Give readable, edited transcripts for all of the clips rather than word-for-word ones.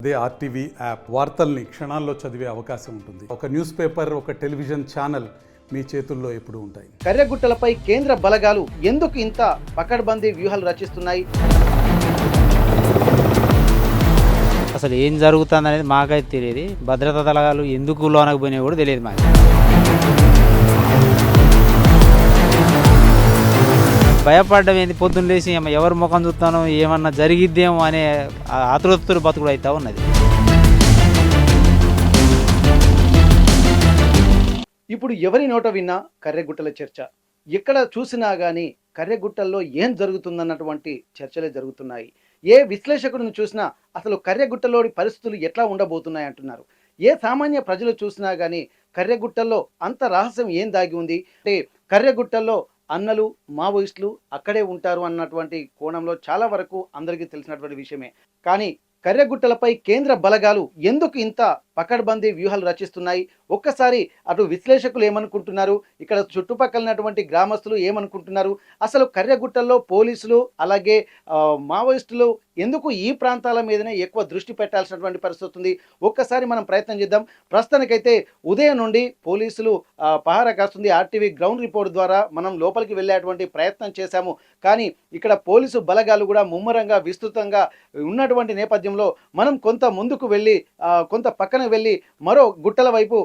అదే RTV app వార్తల్ని క్షణాల్లో చదివే అవకాశం ఉంటుంది. ఒక న్యూస్ పేపర్, ఒక టెలివిజన్ ఛానల్ మీ చేతుల్లో ఎప్పుడూ ఉంటాయి. కర్రెగుట్టలపై కేంద్ర బలగాలు ఎందుకు ఇంత పకడ్బందీ వ్యూహాలు రచిస్తున్నాయి? అసలు ఏం జరుగుతుంది అనేది మాకైతే తెలియదు. భద్రతా దళాలు ఎందుకు లోనకు పోయినా కూడా తెలియదు మాకు. భయపడ్డం ఏంది, పొద్దున్న లేచి ఎవరి ముఖం చూస్తానో ఏమన్నా జరిగిద్దేమో అనే ఆతురతలు బతుకుడు అవుతా ఉన్నది. ఇప్పుడు ఎవరి నోట విన్నా కర్రెగుట్టల చర్చ. ఎక్కడ చూసినా కానీ కర్రెగుట్టల్లో ఏం జరుగుతుందన్నటువంటి చర్చలే జరుగుతున్నాయి. ఏ విశ్లేషకుడిని చూసినా అసలు కర్రెగుట్టలోని పరిస్థితులు ఎట్లా ఉండబోతున్నాయి అంటున్నారు. ఏ సామాన్య ప్రజలు చూసినా కానీ కర్రెగుట్టల్లో అంత రహస్యం ఏం దాగి ఉంది అంటే కర్రెగుట్టల్లో అన్నలు మావోయిస్టులు అక్కడే ఉంటారు అన్నటువంటి కోణంలో చాలా వరకు అందరికీ తెలిసినటువంటి విషయమే. కానీ కర్రెగుట్టలపై కేంద్ర బలగాలు ఎందుకు ఇంత పకడ్బందీ వ్యూహాలు రచిస్తున్నాయి? ఒక్కసారి అటు విశ్లేషకులు ఏమనుకుంటున్నారు, ఇక్కడ చుట్టుపక్కలనటువంటి గ్రామస్తులు ఏమనుకుంటున్నారు, అసలు కర్రెగుట్టల్లో పోలీసులు అలాగే మావోయిస్టులు ఎందుకు ఈ ప్రాంతాల మీదనే ఎక్కువ దృష్టి పెట్టాల్సినటువంటి పరిస్థితి ఉంది? ఒక్కసారి మనం ప్రయత్నం చేద్దాం. ప్రస్తుతానికైతే ఉదయం నుండి పోలీసులు పహారా కాస్తుంది. ఆర్టీవీ గ్రౌండ్ రిపోర్ట్ ద్వారా మనం లోపలికి వెళ్ళేటువంటి ప్రయత్నం చేశాము. కానీ ఇక్కడ పోలీసు బలగాలు కూడా ముమ్మరంగా విస్తృతంగా ఉన్నటువంటి నేపథ్యంలో మనం కొంత ముందుకు వెళ్ళి కొంత పక్కన వెళ్ళి మరో గుట్టల వైపు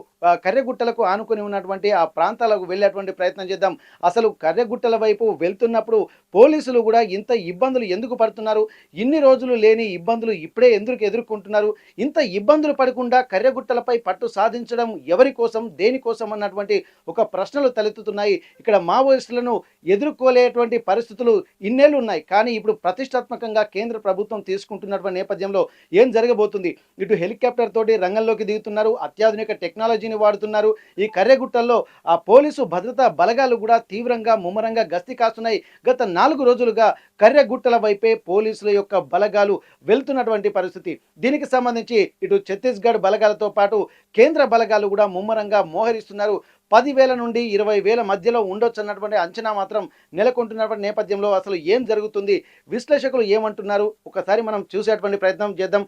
కర్రెగుట్టలకు ఆనుకొని ఉన్నటువంటి ఆ ప్రాంతాలకు వెళ్ళేటువంటి ప్రయత్నం చేద్దాం. అసలు కర్రెగుట్టల వైపు వెళ్తున్నప్పుడు పోలీసులు కూడా ఇంత ఇబ్బందులు ఎందుకు పడుతున్నారు? ఇన్ని రోజులు లేని ఇబ్బందులు ఇప్పుడే ఎందుకు ఎదుర్కొంటున్నారు? ఇంత ఇబ్బందులు పడకుండా కర్రెగుట్టలపై పట్టు సాధించడం ఎవరి కోసం, దేనికోసం అన్నటువంటి ఒక ప్రశ్నలు తలెత్తుతున్నాయి. ఇక్కడ మావోయిస్టులను ఎదుర్కోలేటువంటి పరిస్థితులు ఇన్నేళ్లు ఉన్నాయి. కానీ ఇప్పుడు ప్రతిష్టాత్మకంగా కేంద్ర ప్రభుత్వం తీసుకుంటున్నటువంటి నేపథ్యంలో ఏం జరగబోతుంది? ఇటు హెలికాప్టర్ తోటి రంగంలోకి దిగుతున్నారు, అత్యాధునిక టెక్నాలజీని వాడుతున్నారు. ఈ కర్రెగుట్టల్లో ఆ పోలీసు భద్రతా బలగాలు కూడా తీవ్రంగా ముమ్మరంగా గస్తీ కాస్తున్నాయి. గత 4 రోజులుగా కర్రెగుట్టల వైపే పోలీసుల యొక్క బలగాలు వెళ్తున్నటువంటి పరిస్థితి. దీనికి సంబంధించి ఇటు ఛత్తీస్గఢ్ బలగాలతో పాటు కేంద్ర బలగాలు కూడా ముమ్మరంగా మోహరిస్తున్నారు. 10,000 నుండి 20,000 మధ్యలో ఉండొచ్చు అన్నటువంటి అంచనా మాత్రం నెలకొంటున్నటువంటి నేపథ్యంలో అసలు ఏం జరుగుతుంది, విశ్లేషకులు ఏమంటున్నారు, ఒకసారి మనం చూసేటువంటి ప్రయత్నం చేద్దాం.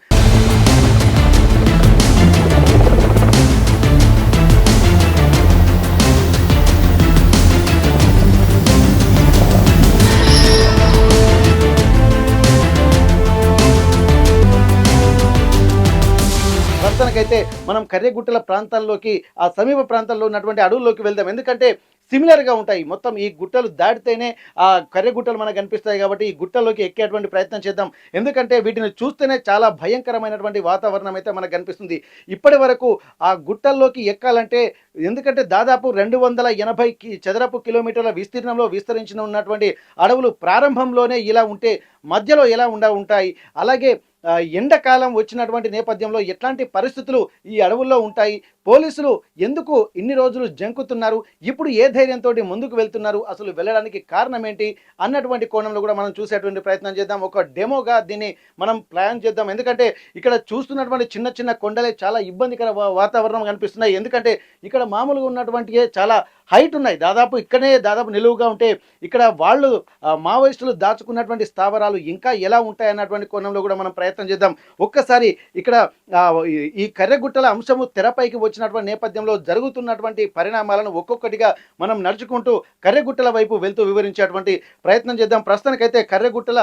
ప్రస్తుతానికైతే మనం కర్రెగుట్టల ప్రాంతాల్లోకి, ఆ సమీప ప్రాంతాల్లో ఉన్నటువంటి అడవుల్లోకి వెళ్దాం. ఎందుకంటే సిమిలర్గా ఉంటాయి. మొత్తం ఈ గుట్టలు దాటితేనే ఆ కర్రెగుట్టలు మనకు కనిపిస్తాయి. కాబట్టి ఈ గుట్టల్లోకి ఎక్కేటువంటి ప్రయత్నం చేద్దాం. ఎందుకంటే వీటిని చూస్తేనే చాలా భయంకరమైనటువంటి వాతావరణం అయితే మనకు కనిపిస్తుంది. ఇప్పటి వరకు ఆ గుట్టల్లోకి ఎక్కాలంటే, ఎందుకంటే దాదాపు 280 చదరపు కిలోమీటర్ల విస్తీర్ణంలో విస్తరించి ఉన్నటువంటి అడవులు ప్రారంభంలోనే ఇలా ఉంటే మధ్యలో ఎలా ఉంటాయి? అలాగే ఎండాకాలం వచ్చినటువంటి నేపథ్యంలో ఎట్లాంటి పరిస్థితులు ఈ అడవుల్లో ఉంటాయి? పోలీసులు ఎందుకు ఇన్ని రోజులు జంకుతున్నారు? ఇప్పుడు ఏ ధైర్యంతో ముందుకు వెళ్తున్నారు? అసలు వెళ్ళడానికి కారణం ఏంటి అన్నటువంటి కోణంలో కూడా మనం చూసేటువంటి ప్రయత్నం చేద్దాం. ఒక డెమోగా దీన్ని మనం ప్లాన్ చేద్దాం. ఎందుకంటే ఇక్కడ చూస్తున్నటువంటి చిన్న చిన్న కొండలే చాలా ఇబ్బందికర వాతావరణం కనిపిస్తున్నాయి. ఎందుకంటే ఇక్కడ మామూలుగా ఉన్నటువంటి చాలా హైట్ ఉన్నాయి. దాదాపు నిలువుగా ఉంటే ఇక్కడ వాళ్ళు మావోయిస్టులు దాచుకున్నటువంటి స్థావరాలు ఇంకా ఎలా ఉంటాయి అన్నటువంటి కోణంలో కూడా మనం ప్రయత్నం చేద్దాం. ఒక్కసారి ఇక్కడ ఈ కర్రెగుట్టల అంశము తెరపైకి వచ్చినటువంటి నేపథ్యంలో జరుగుతున్నటువంటి పరిణామాలను ఒక్కొక్కటిగా మనం నడుచుకుంటూ కర్రెగుట్టల వైపు వెళ్తూ వివరించేటువంటి ప్రయత్నం చేద్దాం. ప్రస్తుతానికైతే కర్రెగుట్టల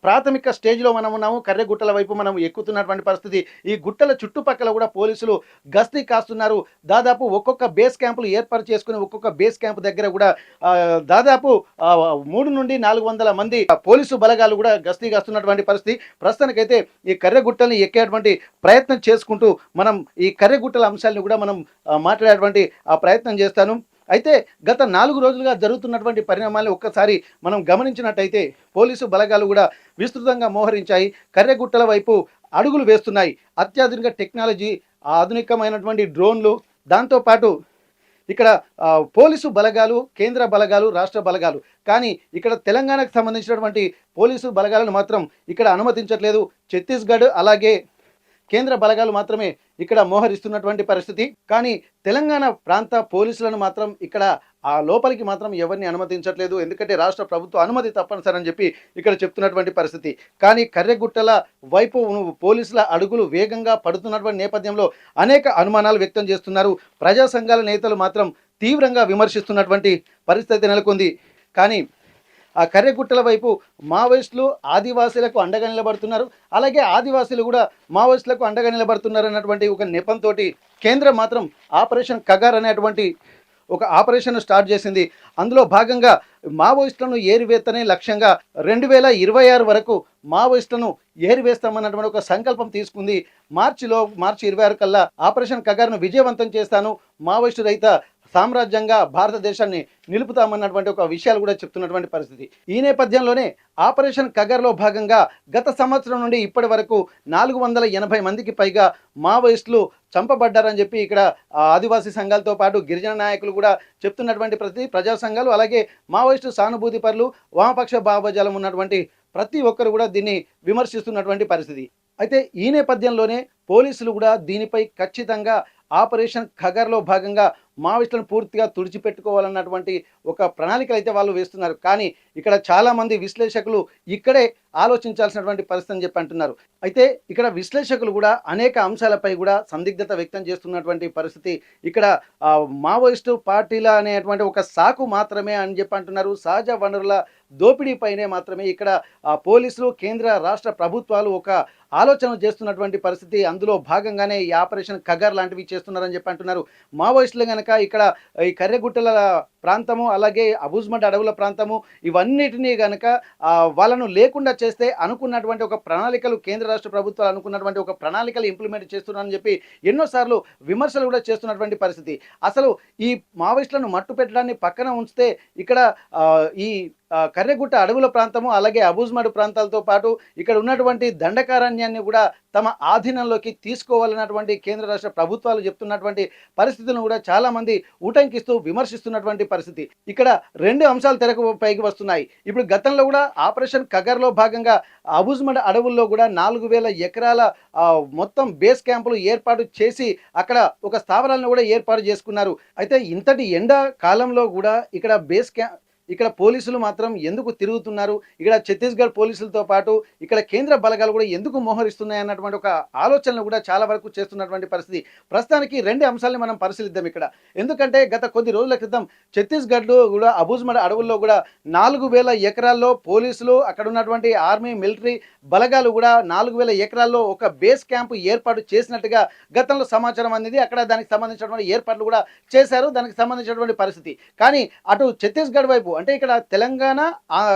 ప్రాథమిక స్టేజ్లో మనం ఉన్నాము. కర్రెగుట్టల వైపు మనం ఎక్కుతున్నటువంటి పరిస్థితి. ఈ గుట్టల చుట్టుపక్కల కూడా పోలీసులు గస్తీ కాస్తున్నారు. దాదాపు ఒక్కొక్క బేస్ క్యాంపులు ఏర్పాటు చేసుకుని ఒక్కొక్క బేస్ క్యాంప్ దగ్గర కూడా దాదాపు 3 నుండి 400 మంది పోలీసు బలగాలు కూడా గస్తీ కాస్తున్నటువంటి పరిస్థితి. ప్రస్తుతానికైతే ఈ కర్రెగుట్టల్ని ఎక్కేటువంటి ప్రయత్నం చేసుకుంటూ మనం ఈ కర్రెగుట్టల అంశాలను కూడా మనం మాట్లాడేటువంటి ఆ ప్రయత్నం చేస్తాను. అయితే గత 4 రోజులుగా జరుగుతున్నటువంటి పరిణామాలను ఒక్కసారి మనం గమనించినట్టయితే పోలీసు బలగాలు కూడా విస్తృతంగా మోహరించాయి. కర్రెగుట్టల వైపు అడుగులు వేస్తున్నాయి. అత్యాధునిక టెక్నాలజీ, ఆధునికమైనటువంటి డ్రోన్లు, దాంతోపాటు ఇక్కడ పోలీసు బలగాలు, కేంద్ర బలగాలు, రాష్ట్ర బలగాలు. కానీ ఇక్కడ తెలంగాణకు సంబంధించినటువంటి పోలీసు బలగాలను మాత్రం ఇక్కడ అనుమతించట్లేదు. ఛత్తీస్గఢ్ అలాగే కేంద్ర బలగాలు మాత్రమే ఇక్కడ మోహరిస్తున్నటువంటి పరిస్థితి. కానీ తెలంగాణ ప్రాంత పోలీసులను మాత్రం ఇక్కడ ఆ లోపలికి మాత్రం ఎవరిని అనుమతించట్లేదు. ఎందుకంటే రాష్ట్ర ప్రభుత్వ అనుమతి తప్పనిసరి అని చెప్పి ఇక్కడ చెప్తున్నటువంటి పరిస్థితి. కానీ కర్రెగుట్టల వైపు పోలీసుల అడుగులు వేగంగా పడుతున్నటువంటి నేపథ్యంలో అనేక అనుమానాలు వ్యక్తం చేస్తున్నారు. ప్రజా సంఘాల నేతలు మాత్రం తీవ్రంగా విమర్శిస్తున్నటువంటి పరిస్థితి నెలకొంది. కానీ ఆ కర్రెగుట్టల వైపు మావోయిస్టులు ఆదివాసీలకు అండగా నిలబడుతున్నారు, అలాగే ఆదివాసీలు కూడా మావోయిస్టులకు అండగా నిలబడుతున్నారు అన్నటువంటి ఒక నెపంతో కేంద్రం మాత్రం ఆపరేషన్ కగార్ అనేటువంటి ఒక ఆపరేషన్ స్టార్ట్ చేసింది. అందులో భాగంగా మావోయిస్టులను ఏరివేత్తనే లక్ష్యంగా 2026 వరకు మావోయిస్టులను ఏరివేస్తామన్నటువంటి ఒక సంకల్పం తీసుకుంది. మార్చి 26 కల్లా ఆపరేషన్ కగార్ను విజయవంతం చేస్తాను, మావోయిస్టు రహిత సామ్రాజ్యంగా భారతదేశాన్ని నిలుపుతామన్నటువంటి ఒక విషయాలు కూడా చెప్తున్నటువంటి పరిస్థితి. ఈ నేపథ్యంలోనే ఆపరేషన్ కగర్లో భాగంగా గత సంవత్సరం నుండి ఇప్పటి వరకు 480 మందికి పైగా మావోయిస్టులు చంపబడ్డారని చెప్పి ఇక్కడ ఆదివాసీ సంఘాలతో పాటు గిరిజన నాయకులు కూడా చెప్తున్నటువంటి ప్రజా సంఘాలు, అలాగే మావోయిస్టు సానుభూతి పరులు, వామపక్ష భావజాలం ఉన్నటువంటి ప్రతి ఒక్కరు కూడా దీన్ని విమర్శిస్తున్నటువంటి పరిస్థితి. అయితే ఈ నేపథ్యంలోనే పోలీసులు కూడా దీనిపై ఖచ్చితంగా ఆపరేషన్ ఖగర్లో భాగంగా మావోయిస్టులను పూర్తిగా తుడిచిపెట్టుకోవాలన్నటువంటి ఒక ప్రణాళికలు అయితే వాళ్ళు వేస్తున్నారు. కానీ ఇక్కడ చాలామంది విశ్లేషకులు ఇక్కడే ఆలోచించాల్సినటువంటి పరిస్థితి అని చెప్పి అంటున్నారు. అయితే ఇక్కడ విశ్లేషకులు కూడా అనేక అంశాలపై కూడా సందిగ్ధత వ్యక్తం చేస్తున్నటువంటి పరిస్థితి. ఇక్కడ మావోయిస్టు పార్టీల అనేటువంటి ఒక సాకు మాత్రమే అని చెప్పి అంటున్నారు. సహజ వనరుల దోపిడీపైనే మాత్రమే ఇక్కడ పోలీసులు, కేంద్ర రాష్ట్ర ప్రభుత్వాలు ఒక ఆలోచన చేస్తున్నటువంటి పరిస్థితి. అందులో భాగంగానే ఈ ఆపరేషన్ ఖగర్ లాంటివి చేస్తున్నారని చెప్పి అంటున్నారు. మావోయిస్టులు కనుక ఇక్కడ ఈ కర్రెగుట్టల ప్రాంతము, అలాగే అబూజ్మండ్ అడవుల ప్రాంతము, ఇవన్నిటినీ కనుక వాళ్ళను లేకుండా చేస్తే అనుకున్నటువంటి ఒక ప్రణాళికలు, కేంద్ర రాష్ట్ర ప్రభుత్వాలు అనుకున్నటువంటి ఒక ప్రణాళికలు ఇంప్లిమెంట్ చేస్తున్నారని చెప్పి ఎన్నోసార్లు విమర్శలు కూడా చేస్తున్నటువంటి పరిస్థితి. అసలు ఈ మావోయిస్టులను మట్టు పెట్టడాన్ని పక్కన ఉంచితే ఇక్కడ ఈ కర్రెగుట్ట అడవుల ప్రాంతము, అలాగే అబూజ్మడ్ ప్రాంతాలతో పాటు ఇక్కడ ఉన్నటువంటి దండకారణ్యాన్ని కూడా తమ ఆధీనంలోకి తీసుకోవాలన్నటువంటి కేంద్ర రాష్ట్ర ప్రభుత్వాలు చెప్తున్నటువంటి పరిస్థితులను కూడా చాలా మంది ఉటంకిస్తూ విమర్శిస్తున్నటువంటి పరిస్థితి. ఇక్కడ 2 అంశాలు తెరకు పైకి వస్తున్నాయి. ఇప్పుడు గతంలో కూడా ఆపరేషన్ ఖగర్లో భాగంగా అబూజ్మడ్ అడవుల్లో కూడా 4000 ఎకరాల మొత్తం బేస్ క్యాంపులు ఏర్పాటు చేసి అక్కడ ఒక స్థావరాలను కూడా ఏర్పాటు చేసుకున్నారు. అయితే ఇంతటి ఎండ కాలంలో కూడా ఇక్కడ పోలీసులు మాత్రం ఎందుకు తిరుగుతున్నారు, ఇక్కడ ఛత్తీస్గఢ్ పోలీసులతో పాటు ఇక్కడ కేంద్ర బలగాలు కూడా ఎందుకు మోహరిస్తున్నాయి అన్నటువంటి ఒక ఆలోచనలు కూడా చాలా వరకు చేస్తున్నటువంటి పరిస్థితి. ప్రస్తుతానికి 2 అంశాలని మనం పరిశీలిద్దాం ఇక్కడ. ఎందుకంటే గత కొద్ది రోజుల క్రితం ఛత్తీస్గఢ్లో కూడా అబూజ్మడ్ అడవుల్లో కూడా 4000 ఎకరాల్లో పోలీసులు, అక్కడ ఉన్నటువంటి ఆర్మీ, మిలిటరీ బలగాలు కూడా 4000 ఎకరాల్లో ఒక బేస్ క్యాంపు ఏర్పాటు చేసినట్టుగా గతంలో సమాచారం అందింది. అక్కడ దానికి సంబంధించినటువంటి ఏర్పాట్లు కూడా చేశారు, దానికి సంబంధించినటువంటి పరిస్థితి. కానీ అటు ఛత్తీస్గఢ్ వైపు, అంటే ఇక్కడ తెలంగాణ,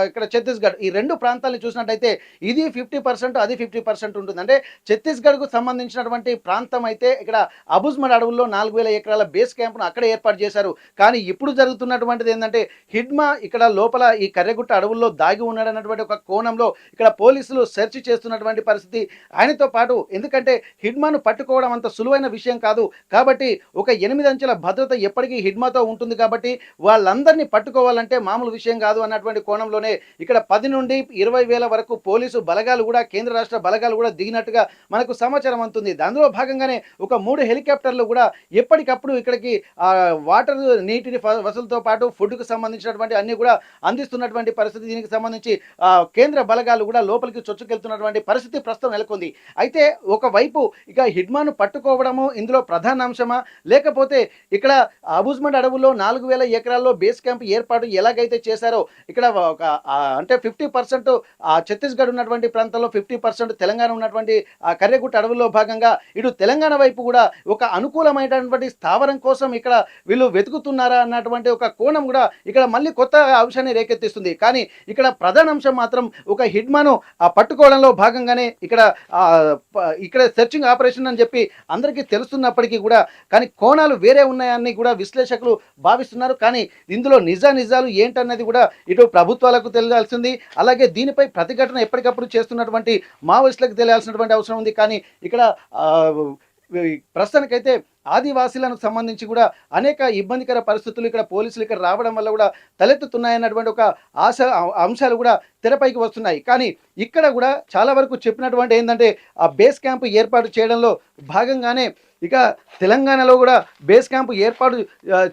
ఇక్కడ ఛత్తీస్గఢ్, ఈ 2 ప్రాంతాలను చూసినట్టయితే ఇది 50%, అది 50% ఉంటుంది. అంటే ఛత్తీస్గఢ్కు సంబంధించినటువంటి ప్రాంతం అయితే ఇక్కడ అబూజ్మడ్ అడవుల్లో 4000 ఎకరాల బేస్ క్యాంప్ను అక్కడ ఏర్పాటు చేశారు. కానీ ఇప్పుడు జరుగుతున్నటువంటిది ఏంటంటే హిడ్మా ఇక్కడ లోపల ఈ కర్రెగుట్ట అడవుల్లో దాగి ఉన్నాడన్నటువంటి ఒక కోణంలో ఇక్కడ పోలీసులు సెర్చ్ చేస్తున్నటువంటి పరిస్థితి. ఆయనతో పాటు ఎందుకంటే హిడ్మాను పట్టుకోవడం అంత సులువైన విషయం కాదు కాబట్టి ఒక 8 అంచెల భద్రత ఎప్పటికీ హిడ్మాతో ఉంటుంది కాబట్టి వాళ్ళందరినీ పట్టుకోవాలంటే మామూలు విషయం కాదు అన్నటువంటి కోణంలోనే ఇక్కడ 10 నుండి 20,000 వరకు పోలీసు బలగాలు కూడా, కేంద్ర రాష్ట్ర బలగాలు కూడా దిగినట్టుగా మనకు సమాచారం అందుతుంది. అందులో భాగంగానే ఒక 3 హెలికాప్టర్లు కూడా ఎప్పటికప్పుడు ఇక్కడికి వాటర్, నీటిని వసతులతో పాటు ఫుడ్కు సంబంధించినటువంటి అన్ని కూడా అందిస్తున్నటువంటి పరిస్థితి. దీనికి సంబంధించి కేంద్ర బలగాలు కూడా లోపలికి చొచ్చుకెళ్తున్నటువంటి పరిస్థితి ప్రస్తుతం నెలకొంది. అయితే ఒకవైపు ఇక హిడ్మాను పట్టుకోవడము ఇందులో ప్రధాన అంశమా, లేకపోతే ఇక్కడ అబూజ్మడ్ అడవుల్లో 4000 ఎకరాల్లో బేస్ క్యాంప్ ఏర్పాటు ఎలాగైతే చేశారో ఇక్కడ ఒక అంటే 50% ఛత్తీస్గఢ్ ఉన్నటువంటి ప్రాంతంలో, 50% తెలంగాణ ఉన్నటువంటి కర్రెగుట్ట అడవుల్లో భాగంగా ఇటు తెలంగాణ వైపు కూడా ఒక అనుకూలమైనటువంటి స్థావరం కోసం ఇక్కడ వీళ్ళు వెతుకుతున్నారా అన్నటువంటి ఒక కోణం కూడా ఇక్కడ మళ్ళీ కొత్త అంశాన్ని రేకెత్తిస్తుంది. కానీ ఇక్కడ ప్రధాన అంశం మాత్రం ఒక హిడ్మాను పట్టుకోవడంలో భాగంగానే ఇక్కడ సెర్చింగ్ ఆపరేషన్ అని చెప్పి అందరికీ తెలుస్తున్నప్పటికీ కూడా కానీ కోణాలు వేరే ఉన్నాయని కూడా విశ్లేషకులు భావిస్తున్నారు. కానీ ఇందులో నిజాలు ఏంటన్నది కూడా ఇటు ప్రభుత్వాలకు తెలియాల్సింది, అలాగే దీనిపై ప్రతిఘటన ఎప్పటికప్పుడు చేస్తున్నటువంటి మావోయిస్టులకు తెలియాల్సినటువంటి అవసరం ఉంది. కానీ ఇక్కడ ప్రస్తుతానికైతే ఆదివాసీలకు సంబంధించి కూడా అనేక ఇబ్బందికర పరిస్థితులు ఇక్కడ పోలీసులు ఇక్కడ రావడం వల్ల కూడా తలెత్తుతున్నాయన్నటువంటి ఒక అంశాలు కూడా తెరపైకి వస్తున్నాయి. కానీ ఇక్కడ కూడా చాలా వరకు చెప్పినటువంటి ఏంటంటే ఆ బేస్ క్యాంప్ ఏర్పాటు చేయడంలో భాగంగానే ఇక తెలంగాణలో కూడా బేస్ క్యాంపు ఏర్పాటు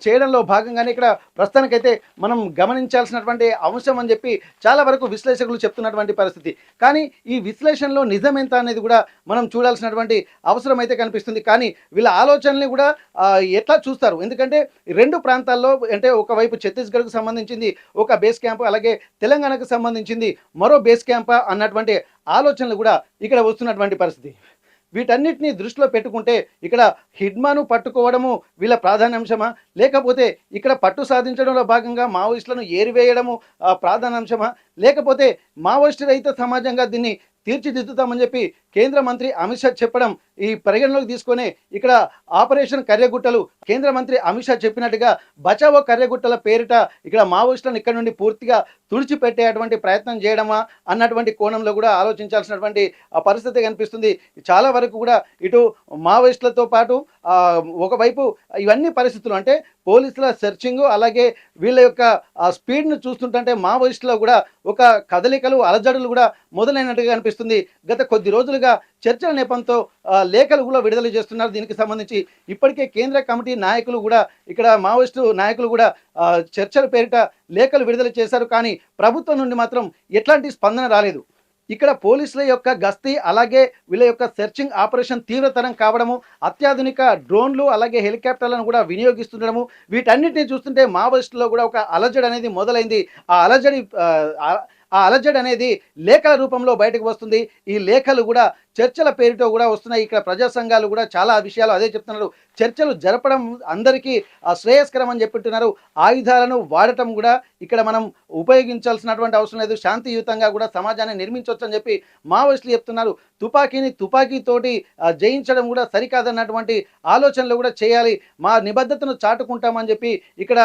చేయడంలో భాగంగానే ఇక్కడ ప్రస్తుతానికైతే మనం గమనించాల్సినటువంటి అంశం అని చెప్పి చాలా వరకు విశ్లేషకులు చెప్తున్నటువంటి పరిస్థితి. కానీ ఈ విశ్లేషణలో నిజం ఎంత అనేది కూడా మనం చూడాల్సినటువంటి అవసరం అయితే కనిపిస్తుంది. కానీ వీళ్ళ ఆలోచనల్ని కూడా ఎట్లా చూస్తారు, ఎందుకంటే రెండు ప్రాంతాల్లో అంటే ఒకవైపు ఛత్తీస్గఢ్కు సంబంధించింది ఒక బేస్ క్యాంపు, అలాగే తెలంగాణకు సంబంధించింది మరో బేస్ క్యాంప్ అన్నటువంటి ఆలోచనలు కూడా ఇక్కడ వస్తున్నటువంటి పరిస్థితి. వీటన్నిటిని దృష్టిలో పెట్టుకుంటే ఇక్కడ హిడ్మాను పట్టుకోవడము వీళ్ళ ప్రాధాన్యాంశమా, లేకపోతే ఇక్కడ పట్టు సాధించడంలో భాగంగా మావోయిస్టులను ఏరివేయడము ప్రాధాన్యాంశమా, లేకపోతే మావోయిస్టు రహిత సమాజంగా దీన్ని తీర్చిదిద్దుతామని చెప్పి కేంద్ర మంత్రి అమిత్ షా చెప్పడం ఈ పరిగణలోకి తీసుకొని ఇక్కడ ఆపరేషన్ కర్రెగుట్టలు కేంద్ర మంత్రి అమిత్ షా చెప్పినట్టుగా బచావో కర్రెగుట్టల పేరిట ఇక్కడ మావోయిస్టులను ఇక్కడ నుండి పూర్తిగా తుడిచిపెట్టేటువంటి ప్రయత్నం చేయడమా అన్నటువంటి కోణంలో కూడా ఆలోచించాల్సినటువంటి పరిస్థితి కనిపిస్తుంది. చాలా వరకు కూడా ఇటు మావోయిస్టులతో పాటు ఒకవైపు ఇవన్నీ పరిస్థితులు అంటే పోలీసుల సెర్చింగ్ అలాగే వీళ్ళ యొక్క స్పీడ్ను చూస్తుంటే మావోయిస్టులో కూడా ఒక కదలికలు అలజడులు కూడా మొదలైనట్టుగా కనిపిస్తుంది. గత కొద్ది రోజులుగా చర్చల నేపథ్యంతో లేఖలు కూడా విడుదల చేస్తున్నారు. దీనికి సంబంధించి ఇప్పటికే కేంద్ర కమిటీ నాయకులు కూడా ఇక్కడ మావోయిస్టు నాయకులు కూడా చర్చల పేరిట లేఖలు విడుదల చేశారు. కానీ ప్రభుత్వం నుండి మాత్రం ఎట్లాంటి స్పందన రాలేదు. ఇక్కడ పోలీసుల యొక్క గస్తీ అలాగే వీళ్ళ యొక్క సెర్చింగ్ ఆపరేషన్ తీవ్రతరం కావడము, అత్యాధునిక డ్రోన్లు అలాగే హెలికాప్టర్లను కూడా వినియోగిస్తుండడము, వీటన్నిటిని చూస్తుంటే మావోయిస్టులో కూడా ఒక అలజడి అనేది మొదలైంది. ఆ అలజడి అనేది లేఖల రూపంలో బయటకు వస్తుంది. ఈ లేఖలు కూడా చర్చల పేరుతో కూడా వస్తున్నాయి. ఇక్కడ ప్రజా సంఘాలు కూడా చాలా విషయాలు అదే చెప్తున్నారు. చర్చలు జరపడం అందరికీ శ్రేయస్కరం అని చెప్తున్నారు. ఆయుధాలను వాడటం కూడా ఇక్కడ మనం ఉపయోగించాల్సినటువంటి అవసరం లేదు, శాంతియుతంగా కూడా సమాజాన్ని నిర్మించవచ్చు అని చెప్పి మావోయిస్టులు చెప్తున్నారు. తుపాకీని తుపాకీతోటి జయించడం కూడా సరికాదన్నటువంటి ఆలోచనలు కూడా చేయాలి, మా నిబద్ధతను చాటుకుంటామని చెప్పి ఇక్కడ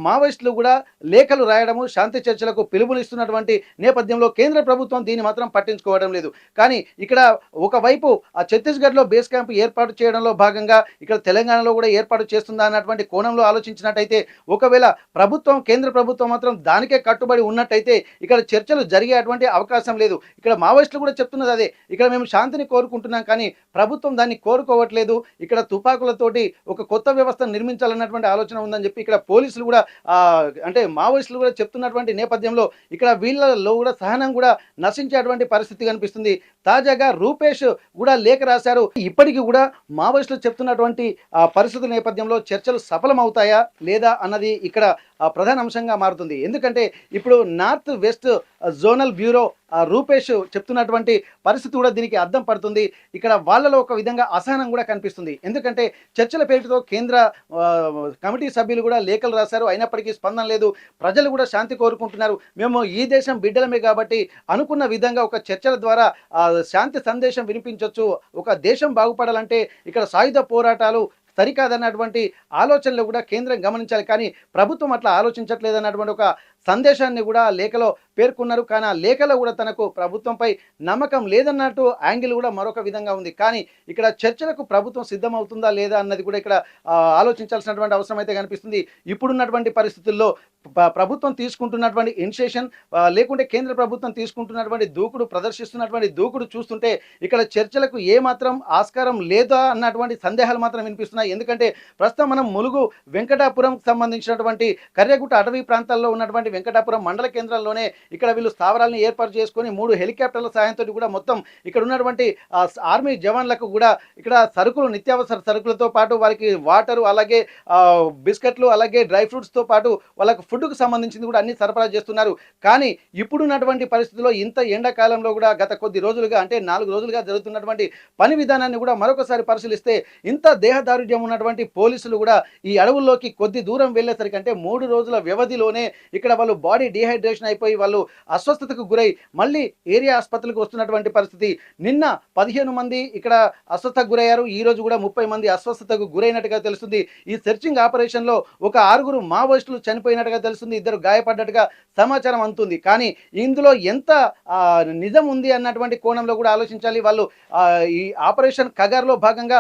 మావోయిస్టులు కూడా లేఖలు రాయడము, శాంతి చర్చలకు పిలుపునిస్తున్నటువంటి నేపథ్యంలో కేంద్ర ప్రభుత్వం దీన్ని మాత్రం పట్టించుకోవడం లేదు. కానీ ఇక్కడ ఒకవైపు ఆ ఛత్తీస్గఢ్లో బేస్ క్యాంప్ ఏర్పాటు చేయడంలో భాగంగా ఇక్కడ తెలంగాణలో కూడా ఏర్పాటు చేస్తుందా అన్నటువంటి కోణంలో ఆలోచించినట్టయితే, ఒకవేళ ప్రభుత్వం కేంద్ర ప్రభుత్వం మాత్రం దానికే కట్టుబడి ఉన్నట్టయితే ఇక్కడ చర్చలు జరిగేటువంటి అవకాశం లేదు. ఇక్కడ మావోయిస్టులు కూడా చెప్తున్నది అదే, ఇక్కడ మేము శాంతిని కోరుకుంటున్నాం కానీ ప్రభుత్వం దాన్ని కోరుకోవట్లేదు, ఇక్కడ తుపాకులతోటి ఒక కొత్త వ్యవస్థ నిర్మించాలన్నటువంటి ఆలోచన ఉందని చెప్పి ఇక్కడ పోలీసులు కూడా అంటే మావోయిస్టులు కూడా చెప్తున్నటువంటి నేపథ్యంలో ఇక్కడ వీళ్ళలో కూడా సహనం కూడా నశించేటువంటి పరిస్థితి కనిపిస్తుంది. తాజాగా రూపేష్ కూడా లేఖ రాశారు. ఇప్పటికీ కూడా మావోయిస్టులు చెప్తున్నటువంటి పరిస్థితుల నేపథ్యంలో చర్చలు సఫలమవుతాయా లేదా అన్నది ఇక్కడ ప్రధాన అంశంగా మారుతుంది. ఎందుకంటే ఇప్పుడు north west zonal bureau Rupesh చెప్తున్నటువంటి పరిస్థితి కూడా దీనికి అర్థం పడుతుంది. ఇక్కడ వాళ్ళలో ఒక విధంగా అసహనం కూడా కనిపిస్తుంది. ఎందుకంటే చర్చల పేరుతో కేంద్ర కమిటీ సభ్యులు కూడా లేఖలు రాశారు, అయినప్పటికీ స్పందన లేదు. ప్రజలు కూడా శాంతి కోరుకుంటున్నారు. మేము ఈ దేశం బిడ్డలమే కాబట్టి అనుకున్న విధంగా ఒక చర్చల ద్వారా శాంతి సందేశం వినిపించవచ్చు, ఒక దేశం బాగుపడాలంటే ఇక్కడ సాయుధ పోరాటాలు సరికాదన్నటువంటి ఆలోచనలు కూడా కేంద్రం గమనించాలి. కానీ ప్రభుత్వం అట్లా ఆలోచించట్లేదన్నటువంటి ఒక సందేశాన్ని కూడా లేఖలో పేర్కొన్నారు. కానీ ఆ లేఖలో కూడా తనకు ప్రభుత్వంపై నమ్మకం లేదన్నట్టు యాంగిల్ కూడా మరొక విధంగా ఉంది. కానీ ఇక్కడ చర్చలకు ప్రభుత్వం సిద్ధమవుతుందా లేదా అన్నది కూడా ఇక్కడ ఆలోచించాల్సినటువంటి అవసరం అయితే కనిపిస్తుంది. ఇప్పుడున్నటువంటి పరిస్థితుల్లో ప్రభుత్వం తీసుకుంటున్నటువంటి ఇనిషియేషన్ లేకుంటే కేంద్ర ప్రభుత్వం తీసుకుంటున్నటువంటి దూకుడు ప్రదర్శిస్తున్నటువంటి దూకుడు చూస్తుంటే ఇక్కడ చర్చలకు ఏమాత్రం ఆస్కారం లేదా అన్నటువంటి సందేహాలు మాత్రం వినిపిస్తున్నాయి. ఎందుకంటే ప్రస్తుతం మనం ములుగు వెంకటాపురం సంబంధించినటువంటి కర్యాగుట్ట అటవీ ప్రాంతాల్లో ఉన్నటువంటి వెంకటాపురం మండల కేంద్రంలోనే ఇక్కడ వీళ్ళు స్థావరాలను ఏర్పాటు చేసుకొని 3 హెలికాప్టర్ల సాయంతో కూడా మొత్తం ఇక్కడ ఉన్నటువంటి ఆర్మీ జవాన్లకు కూడా ఇక్కడ సరుకులు నిత్యావసర సరుకులతో పాటు వారికి వాటరు అలాగే బిస్కెట్లు అలాగే డ్రై ఫ్రూట్స్తో పాటు వాళ్ళకు ఫుడ్కు సంబంధించింది కూడా అన్ని సరఫరా చేస్తున్నారు. కానీ ఇప్పుడున్నటువంటి పరిస్థితుల్లో ఇంత ఎండాకాలంలో కూడా గత కొద్ది రోజులుగా అంటే 4 రోజులుగా జరుగుతున్నటువంటి పని విధానాన్ని కూడా మరొకసారి పరిశీలిస్తే ఇంత దేహదారుఢ్యం ఉన్నటువంటి పోలీసులు కూడా ఈ అడవుల్లోకి కొద్ది దూరం వెళ్ళేసరికి అంటే 3 రోజుల వ్యవధిలోనే ఇక్కడ వాళ్ళు బాడీ డీహైడ్రేషన్ అయిపోయి వాళ్ళు అస్వస్థతకు గురై మళ్ళీ ఏరియా ఆసుపత్రికి వస్తున్నటువంటి పరిస్థితి. నిన్న 15 మంది ఇక్కడ అస్వస్థతకు గురయ్యారు. ఈ రోజు కూడా 30 మంది అస్వస్థతకు గురైనట్టుగా తెలుస్తుంది. ఈ సెర్చింగ్ ఆపరేషన్లో ఒక 6 మావోయిస్టులు చనిపోయినట్టుగా తెలుస్తుంది, 2 గాయపడ్డట్టుగా సమాచారం అందుతుంది. కానీ ఇందులో ఎంత నిజం ఉంది అన్నటువంటి కోణంలో కూడా ఆలోచించాలి. వాళ్ళు ఈ ఆపరేషన్ కగార్లో భాగంగా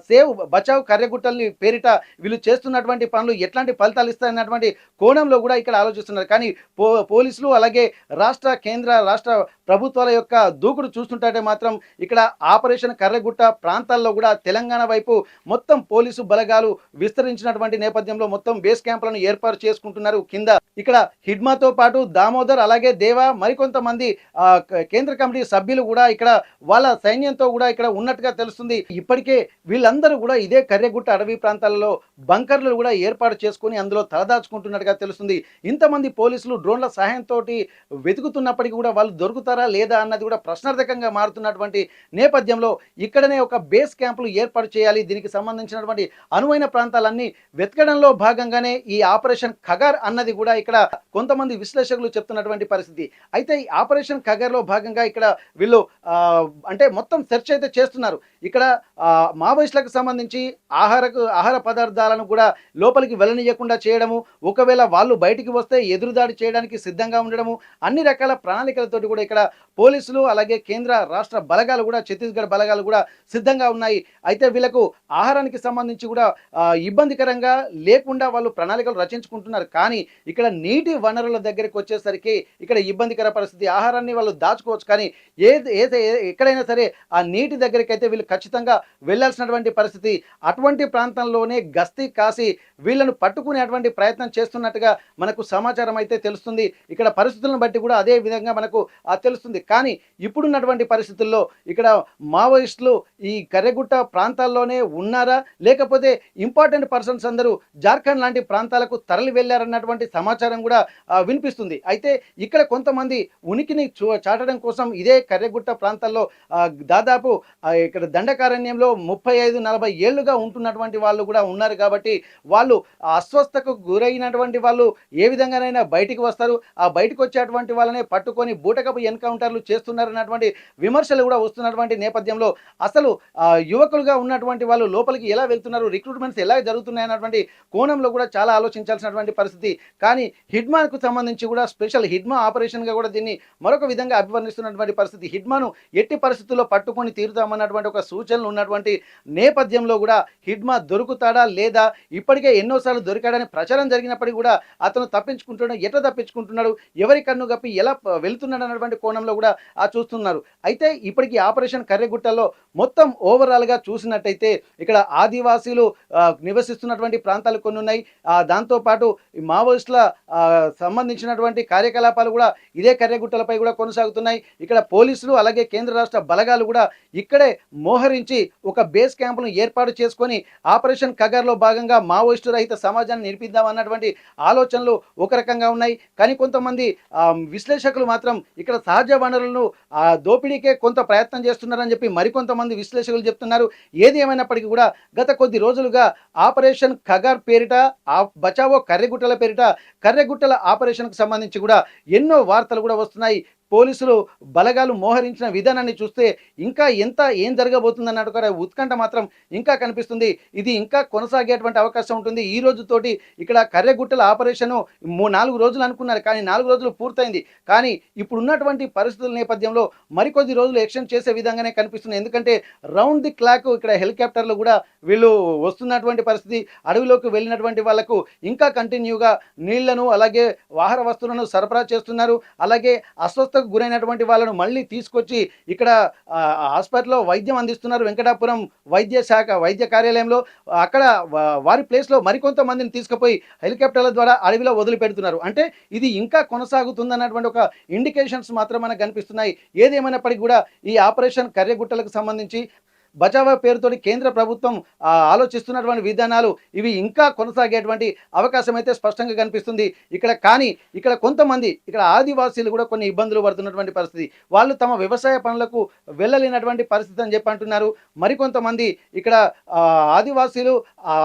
సేవ్ బచావ్ కర్రెగుట్టల్ని పేరిట వీళ్ళు చేస్తున్నటువంటి పనులు ఎట్లాంటి ఫలితాలు ఇస్తాయన్నటువంటి కోణంలో కూడా ఇక్కడ ఆలోచిస్తున్నారు. కానీ పోలీసులు అలాగే కేంద్ర రాష్ట్ర ప్రభుత్వాల యొక్క దూకుడు చూస్తుంటే మాత్రం ఇక్కడ ఆపరేషన్ కర్రెగుట్ట ప్రాంతాల్లో కూడా తెలంగాణ వైపు మొత్తం పోలీసు బలగాలు విస్తరించినటువంటి నేపథ్యంలో మొత్తం బేస్ క్యాంపులను ఏర్పాటు చేసుకుంటున్నారు. కింద ఇక్కడ హిడ్మాతో పాటు దామోదర్ అలాగే దేవా మరికొంతమంది కేంద్ర కమిటీ సభ్యులు కూడా ఇక్కడ వాళ్ళ సైన్యంతో కూడా ఇక్కడ ఉన్నట్టుగా తెలుస్తుంది. ఇప్పటికే వీళ్ళందరూ కూడా ఇదే కర్రెగుట్ట అడవి ప్రాంతాలలో బంకర్లు కూడా ఏర్పాటు చేసుకుని అందులో తలదాచుకుంటున్నట్టుగా తెలుస్తుంది. ఇంతమంది పోలీసులు డ్రోన్ల సహాయంతో వెతుకుతున్నప్పటికీ కూడా వాళ్ళు దొరుకుతారా లేదా అన్నది కూడా ప్రశ్నార్థకంగా మారుతున్నటువంటి నేపథ్యంలో ఇక్కడనే ఒక బేస్ క్యాంపులు ఏర్పాటు చేయాలి. దీనికి సంబంధించినటువంటి అనువైన ప్రాంతాలన్నీ వెతకడంలో భాగంగానే ఈ ఆపరేషన్ ఖగార్ అన్నది కూడా ఇక్కడ కొంతమంది విశ్లేషకులు చెప్తున్నటువంటి పరిస్థితి. అయితే ఈ ఆపరేషన్ ఖగార్లో భాగంగా ఇక్కడ వీళ్ళు అంటే మొత్తం సెర్చ్ అయితే చేస్తున్నారు. ఇక్కడ మావోయిస్టులకు సంబంధించి ఆహార పదార్థాలను కూడా లోపలికి వెళ్ళనీయకుండా చేయడము, ఒకవేళ వాళ్ళు బయటికి వస్తే ఎదురుదాడి చేయడానికి సిద్ధంగా ఉండడము, అన్ని రకాల ప్రణాళికలతోటి కూడా ఇక్కడ పోలీసులు అలాగే కేంద్ర రాష్ట్ర బలగాలు కూడా ఛత్తీస్గఢ్ బలగాలు కూడా సిద్ధంగా ఉన్నాయి. అయితే వీళ్ళకు ఆహారానికి సంబంధించి కూడా ఇబ్బందికరంగా లేకుండా వాళ్ళు ప్రణాళికలు రచించుకుంటున్నారు. కానీ ఇక్కడ నీటి వనరుల దగ్గరికి వచ్చేసరికి ఇక్కడ ఇబ్బందికర పరిస్థితి. ఆహారాన్ని వాళ్ళు దాచుకోవచ్చు, కానీ ఎక్కడైనా సరే ఆ నీటి దగ్గరికి అయితే వీళ్ళు ఖచ్చితంగా వెళ్ళాల్సినటువంటి పరిస్థితి. అటువంటి ప్రాంతంలోనే గస్తీ కాసి వీళ్ళను పట్టుకునేటువంటి ప్రయత్నం చేస్తున్నట్టుగా మనకు సమాచారం అయితే తెలుస్తుంది. ఇక్కడ పరిస్థితులను బట్టి కూడా అదే విధంగా మనకు తెలుస్తుంది. కానీ ఇప్పుడున్నటువంటి పరిస్థితుల్లో ఇక్కడ మావోయిస్టులు ఈ కర్రెగుట్ట ప్రాంతాల్లోనే ఉన్నారా, లేకపోతే ఇంపార్టెంట్ పర్సన్స్ అందరూ జార్ఖండ్ లాంటి ప్రాంతాలకు తరలి వెళ్ళారన్నటువంటి సమాచారం కూడా వినిపిస్తుంది. అయితే ఇక్కడ కొంతమంది ఉనికిని చాటడం కోసం ఇదే కర్రెగుట్ట ప్రాంతాల్లో దాదాపు ఇక్కడ దండకారణ్యంలో 35-40 ఏళ్లుగా ఉంటున్నటువంటి వాళ్ళు కూడా ఉన్నారు. కాబట్టి వాళ్ళు అస్వస్థకు గురైనటువంటి వాళ్ళు ఏ విధంగానైనా బయటికి వస్తారు. ఆ బయటకు వచ్చేటువంటి వాళ్ళనే పట్టుకొని బూటకపు ఎన్కౌంటర్లు చేస్తున్నారన్నటువంటి విమర్శలు కూడా వస్తున్నటువంటి నేపథ్యంలో అసలు యువకులుగా ఉన్నటువంటి వాళ్ళు లోపలికి ఎలా వెళ్తున్నారు, రిక్రూట్మెంట్స్ ఎలా జరుగుతున్నాయన్నటువంటి కోణంలో కూడా చాలా ఆలోచించాల్సినటువంటి పరిస్థితి. కానీ హిడ్మాకు సంబంధించి కూడా స్పెషల్ హిడ్మా ఆపరేషన్గా కూడా దీన్ని మరొక విధంగా అభివర్ణిస్తున్నటువంటి పరిస్థితి. హిడ్మాను ఎట్టి పరిస్థితుల్లో పట్టుకొని తీరుతామన్నటువంటి ఒక సూచనలు ఉన్నటువంటి నేపథ్యంలో కూడా హిడ్మా దొరుకుతాడా లేదా, ఇప్పటికే ఎన్నోసార్లు దొరికాడని ప్రచారం జరిగినప్పటికీ కూడా అతను ఎట్లా తప్పించుకుంటున్నాడు, ఎవరి కన్ను గప్పి ఎలా వెళ్తున్నాడు అన్నటువంటి కోణంలో కూడా చూస్తున్నారు. అయితే ఇప్పటికీ ఆపరేషన్ కర్రెగుట్టలో మొత్తం ఓవరాల్గా చూసినట్టయితే ఇక్కడ ఆదివాసీలు నివసిస్తున్నటువంటి ప్రాంతాలు కొన్ని ఉన్నాయి. దాంతోపాటు మావోయిస్టుల సంబంధించినటువంటి కార్యకలాపాలు కూడా ఇదే కర్రెగుట్టలపై కూడా కొనసాగుతున్నాయి. ఇక్కడ పోలీసులు అలాగే కేంద్ర రాష్ట్ర బలగాలు కూడా ఇక్కడే మోహరించి ఒక బేస్ క్యాంపును ఏర్పాటు చేసుకొని ఆపరేషన్ ఖగార్లో భాగంగా మావోయిస్టు రహిత సమాజాన్ని నిర్మిద్దాం అన్నటువంటి ఆలోచనలు ఒక రకంగా ఉన్నాయి. కానీ కొంతమంది విశ్లేషకులు మాత్రం ఇక్కడ సహజ వనరులను దోపిడీకే కొంత ప్రయత్నం చేస్తున్నారని చెప్పి మరికొంతమంది విశ్లేషకులు చెప్తున్నారు. ఏది ఏమైనప్పటికీ కూడా గత కొద్ది రోజులుగా ఆపరేషన్ ఖగార్ పేరిట బచావో కర్రెగుట్టల పేరిట కర్రెగుట్టల ఆపరేషన్కు సంబంధించి కూడా ఎన్నో వార్తలు కూడా వస్తున్నాయి. పోలీసులు బలగాలు మోహరించిన విధానాన్ని చూస్తే ఇంకా ఏం జరగబోతుందన్నట్టు ఉత్కంఠ మాత్రం ఇంకా కనిపిస్తుంది. ఇది ఇంకా కొనసాగేటువంటి అవకాశం ఉంటుంది. ఈ రోజుతోటి ఇక్కడ కర్రెగుట్టల ఆపరేషన్ 4 రోజులు అనుకున్నారు, కానీ 4 రోజులు పూర్తయింది. కానీ ఇప్పుడు ఉన్నటువంటి పరిస్థితుల నేపథ్యంలో మరికొద్ది రోజులు ఎక్స్టెండ్ చేసే విధంగానే కనిపిస్తుంది. ఎందుకంటే రౌండ్ ది క్లాక్ ఇక్కడ హెలికాప్టర్లు కూడా వీళ్ళు వస్తున్నటువంటి పరిస్థితి. అడవిలోకి వెళ్ళినటువంటి వాళ్లకు ఇంకా కంటిన్యూగా నీళ్లను అలాగే ఆహార వస్తువులను సరఫరా చేస్తున్నారు. అలాగే అస్వస్థ గురైనటువంటి వాళ్ళను మళ్ళీ తీసుకొచ్చి ఇక్కడ హాస్పిటల్లో వైద్యం అందిస్తున్నారు. వెంకటాపురం వైద్య కార్యాలయంలో అక్కడ వారి ప్లేస్లో మరికొంతమందిని తీసుకుపోయి హెలికాప్టర్ల ద్వారా అడవిలో వదిలిపెడుతున్నారు. అంటే ఇది ఇంకా కొనసాగుతుందన్నటువంటి ఒక ఇండికేషన్స్ మాత్రం మనకు కనిపిస్తున్నాయి. ఏదేమైనప్పటికీ కూడా ఈ ఆపరేషన్ కర్రెగుట్టలకు సంబంధించి బచావో పేరుతోటి కేంద్ర ప్రభుత్వం ఆలోచిస్తున్నటువంటి విధానాలు ఇవి ఇంకా కొనసాగేటువంటి అవకాశం అయితే స్పష్టంగా కనిపిస్తుంది. ఇక్కడ కొంతమంది ఇక్కడ ఆదివాసీలు కూడా కొన్ని ఇబ్బందులు పడుతున్నటువంటి పరిస్థితి. వాళ్ళు తమ వ్యవసాయ పనులకు వెళ్ళలేనటువంటి పరిస్థితి అని చెప్పి అంటున్నారు. మరికొంతమంది ఇక్కడ ఆదివాసీలు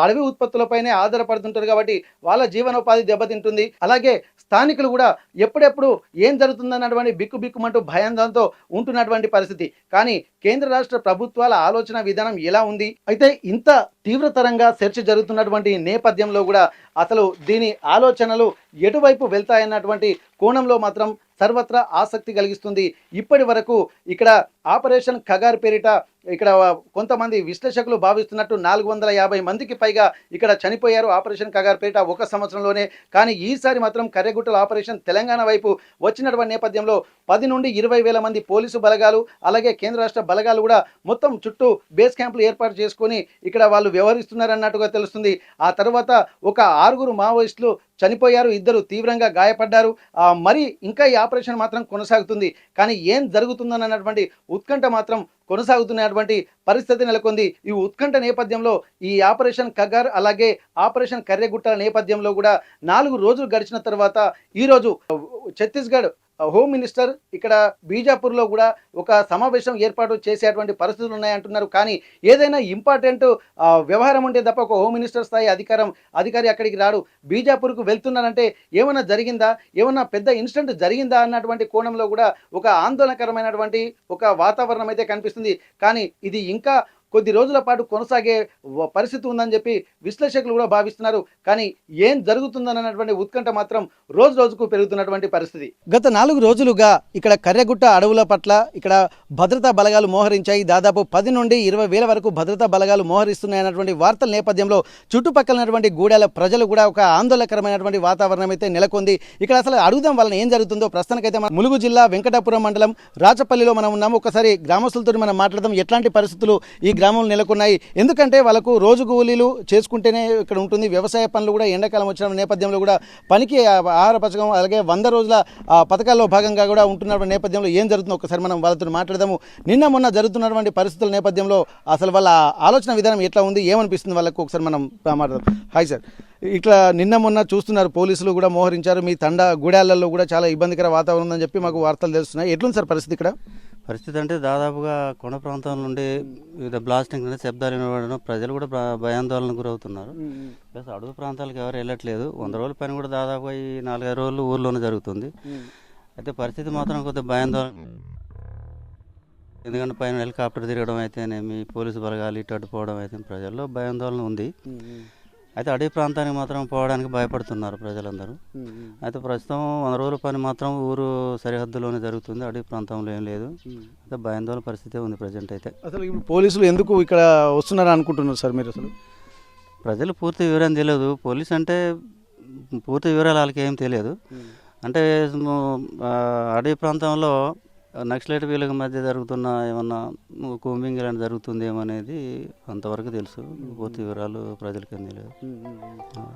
అడవి ఉత్పత్తులపైనే ఆధారపడుతుంటారు కాబట్టి వాళ్ళ జీవనోపాధి దెబ్బతింటుంది. అలాగే స్థానికులు కూడా ఎప్పుడెప్పుడు ఏం జరుగుతుందన్నటువంటి బిక్కుబిక్కుమంటూ భయాందంతో ఉంటున్నటువంటి పరిస్థితి. కానీ కేంద్ర రాష్ట్ర ప్రభుత్వాల ఆలోచన విధానం ఎలా ఉంది? అయితే ఇంత తీవ్రతరంగా చర్చ జరుగుతున్నటువంటి నేపథ్యంలో కూడా అసలు దీని ఆలోచనలు ఎటువైపు వెళ్తాయన్నటువంటి కోణంలో మాత్రం సర్వత్రా ఆసక్తి కలిగిస్తుంది. ఇప్పటి వరకు ఇక్కడ ఆపరేషన్ కగార్ పేరిట ఇక్కడ కొంతమంది విశ్లేషకులు భావిస్తున్నట్టు 450 మందికి పైగా ఇక్కడ చనిపోయారు ఆపరేషన్ కగార్ పేరిట ఒక సంవత్సరంలోనే. కానీ ఈసారి మాత్రం కర్రెగుట్టల ఆపరేషన్ తెలంగాణ వైపు వచ్చినటువంటి నేపథ్యంలో 10 నుండి 20 వేల మంది పోలీసు బలగాలు అలాగే కేంద్ర రాష్ట్ర బలగాలు కూడా మొత్తం చుట్టూ బేస్ క్యాంపులు ఏర్పాటు చేసుకొని ఇక్కడ వాళ్ళు వ్యవహరిస్తున్నారన్నట్టుగా తెలుస్తుంది. ఆ తర్వాత ఒక 6 మావోయిస్టులు చనిపోయారు, 2 తీవ్రంగా గాయపడ్డారు. మరి ఇంకా ఈ ఆపరేషన్ మాత్రం కొనసాగుతుంది. కానీ ఏం జరుగుతుందన్నటువంటి ఉత్కంఠ మాత్రం కొనసాగుతున్నటువంటి పరిస్థితి నెలకొంది. ఈ ఉత్కంఠ నేపథ్యంలో ఈ ఆపరేషన్ కగార్ అలాగే ఆపరేషన్ కర్రెగుట్టల నేపథ్యంలో కూడా 4 రోజులు గడిచిన తర్వాత ఈరోజు ఛత్తీస్గఢ్ హోమ్ మినిస్టర్ ఇక్కడ బీజాపూర్లో కూడా ఒక సమావేశం ఏర్పాటు చేసేటువంటి పరిస్థితులు ఉన్నాయంటున్నారు. కానీ ఏదైనా ఇంపార్టెంట్ వ్యవహారం ఉంటే తప్ప ఒక హోమ్ మినిస్టర్ స్థాయి అధికారి అక్కడికి రాడు. బీజాపూర్కు వెళ్తున్నారంటే ఏమన్నా జరిగిందా, ఏమన్నా పెద్ద ఇన్సిడెంట్ జరిగిందా అన్నటువంటి కోణంలో కూడా ఒక ఆందోళనకరమైనటువంటి ఒక వాతావరణం అయితే కనిపిస్తుంది. కానీ ఇది ఇంకా కొద్ది రోజుల పాటు కొనసాగే పరిస్థితి ఉందని చెప్పి విశ్లేషకులు కూడా భావిస్తున్నారు. కానీ ఏం జరుగుతుందన్నటువంటి ఉత్కంఠ మాత్రం రోజు రోజుకు పెరుగుతున్నటువంటి పరిస్థితి. గత 4 రోజులుగా ఇక్కడ కర్రెగుట్ట అడవుల పట్ల ఇక్కడ భద్రతా బలగాలు మోహరించాయి. దాదాపు 10 నుండి 20 వేల వరకు భద్రతా బలగాలు మోహరిస్తున్నాయన్నటువంటి వార్తల నేపథ్యంలో చుట్టుపక్కలైనటువంటి గూడాల ప్రజలు కూడా ఒక ఆందోళనకరమైనటువంటి వాతావరణం అయితే నెలకొంది. ఇక్కడ అసలు అడుగుదాం వాళ్ళని ఏం జరుగుతుందో. ప్రస్తుతానికైతే మన ములుగు జిల్లా వెంకటాపురం మండలం రాచపల్లిలో మనం ఉన్నాము. ఒకసారి గ్రామస్తులతో మనం మాట్లాడదాం ఎట్లాంటి పరిస్థితులు ఈ గ్రామంలో నెలకొన్నాయి. ఎందుకంటే వాళ్ళకు రోజు కూలీలు చేసుకుంటేనే ఇక్కడ ఉంటుంది. వ్యవసాయ పనులు కూడా ఎండాకాలం వచ్చిన నేపథ్యంలో కూడా పనికి ఆహార పథకం అలాగే 100 రోజుల పథకాల్లో భాగంగా కూడా ఉంటున్న నేపథ్యంలో ఏం జరుగుతుందో ఒకసారి మనం వాళ్ళతో మాట్లాడదాము. నిన్న మొన్న జరుగుతున్నటువంటి పరిస్థితుల నేపథ్యంలో అసలు వాళ్ళ ఆలోచన విధానం ఎట్లా ఉంది, ఏమనిపిస్తుంది వాళ్ళకు ఒకసారి మనం మాట్లాడదాం. హాయ్ సార్, ఇట్లా నిన్న మొన్న చూస్తున్నారు పోలీసులు కూడా మోహరించారు. మీ గూడాలలో కూడా చాలా ఇబ్బందికర వాతావరణం ఉందని చెప్పి మాకు వార్తలు తెలుస్తున్నాయి. ఎట్లుంది సార్ పరిస్థితి ఇక్కడ? పరిస్థితి అంటే దాదాపుగా కొండ ప్రాంతాల నుండి వివిధ బ్లాస్టింగ్ శబ్దాలు వినబడడం ప్రజలు కూడా భయాందోళనకు గురవుతున్నారు. ప్లస్ అడవి ప్రాంతాలకు ఎవరు వెళ్ళట్లేదు. 100 రోజుల పని కూడా దాదాపుగా ఈ 4-5 రోజులు ఊర్లోనే జరుగుతుంది. అయితే పరిస్థితి మాత్రం కొద్దిగా భయాందోళన, ఎందుకంటే పైన హెలికాప్టర్ తిరగడం అయితేనేమి పోలీసు బలగాలు ఇటు అడ్డుపోవడం అయితే ప్రజల్లో భయాందోళన ఉంది. అయితే అడవి ప్రాంతానికి మాత్రం పోవడానికి భయపడుతున్నారు ప్రజలందరూ. అయితే ప్రస్తుతం 100 రోజుల పని మాత్రం ఊరు సరిహద్దులోనే జరుగుతుంది, అడవి ప్రాంతంలో ఏం లేదు. అయితే భయాందోళన పరిస్థితి ఉంది ప్రజెంట్. అయితే అసలు ఇప్పుడు పోలీసులు ఎందుకు ఇక్కడ వస్తున్నారు అనుకుంటున్నారు సార్ మీరు? అసలు ప్రజలు పూర్తి వివరం తెలియదు. పోలీస్ అంటే పూర్తి వివరాలు వాళ్ళకి ఏం తెలియదు. అంటే అడవి ప్రాంతంలో నక్సలైట్ వీళ్ళకి మధ్య జరుగుతున్న ఏమన్నా కూంబింగ్ ఇలాంటి జరుగుతుందేమో అనేది అంతవరకు తెలుసు. పూర్తి వివరాలు ప్రజలకి ఏం తెలియదు.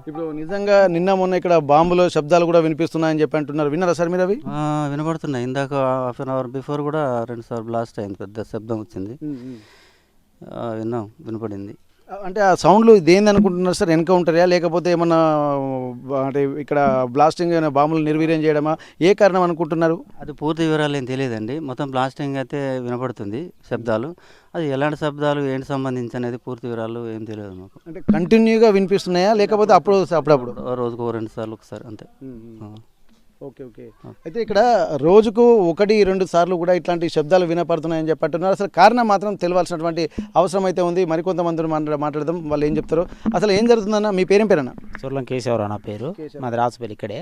ఇప్పుడు నిజంగా నిన్న మొన్న ఇక్కడ బాంబులో శబ్దాలు కూడా వినిపిస్తున్నాయని చెప్పి అంటున్నారు. విన్నారా సార్ మీరు? అవి వినబడుతున్నాయి. ఇందాక హాఫ్ అన్ అవర్ బిఫోర్ కూడా 2 సార్లు బ్లాస్ట్ అయింది, పెద్ద శబ్దం వచ్చింది. వినపడింది. అంటే ఆ సౌండ్లు దేని అనుకుంటున్నారు సార్? ఎన్కౌంటరా లేకపోతే ఏమన్నా అంటే ఇక్కడ బ్లాస్టింగ్ బాంబులు నిర్వీర్యం చేయడమా, ఏ కారణం అనుకుంటున్నారు? అది పూర్తి వివరాలు ఏం తెలియదండి. మొత్తం బ్లాస్టింగ్ అయితే వినపడుతుంది శబ్దాలు. అది ఎలాంటి శబ్దాలు ఏంటి సంబంధించి అనేది పూర్తి వివరాలు ఏం తెలియదు మాకు. అంటే కంటిన్యూగా వినిపిస్తున్నాయా లేకపోతే అప్పుడప్పుడు? రోజుకు 2 సార్లు ఒకసారి అంతే. Okay okay. అయితే ఇక్కడ రోజుకు 1-2 సార్లు కూడా ఇట్లాంటి శబ్దాలు వినపడుతున్నాయని చెప్పంటున్నారు. అసలు కారణం మాత్రం తెలియాల్సినటువంటి అవసరం అయితే ఉంది. మరికొంతమంది మాట్లాడదాం, వాళ్ళు ఏం చెప్తారు. అసలు ఏం జరుగుతుందన్న? మీ పేరేం పేరన్నా? సూర్లం కేశవరావు నా పేరు, మాది రాచపల్లి ఇక్కడే.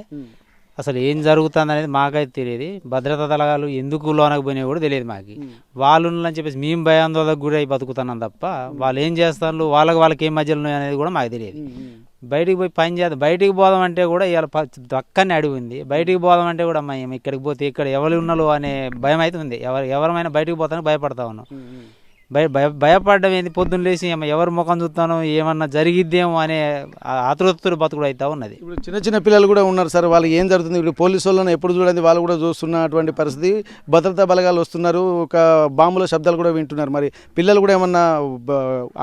అసలు ఏం జరుగుతుంది అనేది మాకైతే తెలియదు. భద్రతా దళాలు ఎందుకు లోనకు పోయినా కూడా తెలియదు మాకు. వాళ్ళు అని చెప్పేసి మేము భయాందోళనకు గురి అయి బతుకుతున్నాం తప్ప వాళ్ళు ఏం చేస్తారు, వాళ్ళకి ఏం మధ్యలో అనేది కూడా మాకు తెలియదు. బయటికి పోయి పని చేద్దాం, బయటికి పోదాం అంటే కూడా ఇవాళ దక్కని అడిగి ఉంది. బయటికి పోదాం అంటే కూడా మేము ఇక్కడికి పోతే ఇక్కడ ఎవరు ఉన్నాలో అనే భయం అయితే ఉంది. ఎవరైనా బయటికి పోతానికి భయపడతా ఉన్నాం. భయపడడం ఏంది, పొద్దున్న లేచి ఎవరి ముఖం చూస్తానో ఏమన్నా జరిగిద్దేమో అనే ఆతృతలు బతుకుడు అవుతా ఉన్నది. ఇప్పుడు చిన్న చిన్న పిల్లలు కూడా ఉన్నారు సార్, వాళ్ళు ఏం జరుగుతుంది? ఇప్పుడు పోలీసు వాళ్ళని ఎప్పుడు చూడండి వాళ్ళు కూడా చూస్తున్నటువంటి పరిస్థితి. భద్రతా బలగాలు వస్తున్నారు, ఒక బాంబుల శబ్దాలు కూడా వింటున్నారు. మరి పిల్లలు కూడా ఏమన్నా